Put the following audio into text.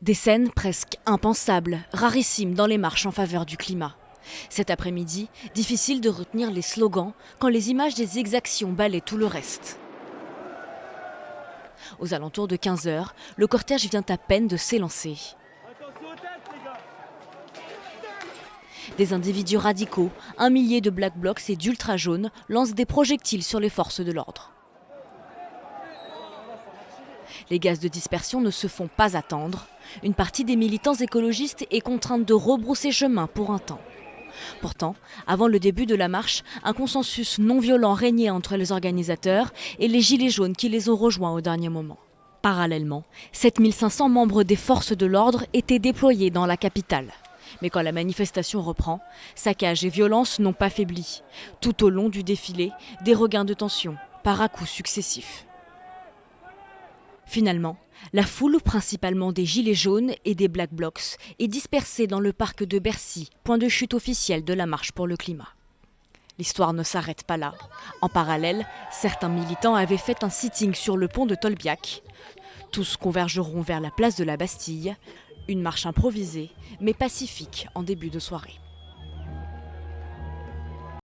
Des scènes presque impensables, rarissimes dans les marches en faveur du climat. Cet après-midi, difficile de retenir les slogans quand les images des exactions balaient tout le reste. Aux alentours de 15 h, le cortège vient à peine de s'élancer. Des individus radicaux, un millier de Black Blocs et d'Ultra Jaunes lancent des projectiles sur les forces de l'ordre. Les gaz de dispersion ne se font pas attendre. Une partie des militants écologistes est contrainte de rebrousser chemin pour un temps. Pourtant, avant le début de la marche, un consensus non violent régnait entre les organisateurs et les gilets jaunes qui les ont rejoints au dernier moment. Parallèlement, 7500 membres des forces de l'ordre étaient déployés dans la capitale. Mais quand la manifestation reprend, saccages et violences n'ont pas faibli. Tout au long du défilé, des regains de tension, par à-coups successifs. Finalement, la foule, principalement des gilets jaunes et des Black Blocs, est dispersée dans le parc de Bercy, point de chute officiel de la marche pour le climat. L'histoire ne s'arrête pas là. En parallèle, certains militants avaient fait un sitting sur le pont de Tolbiac. Tous convergeront vers la place de la Bastille, une marche improvisée, mais pacifique en début de soirée.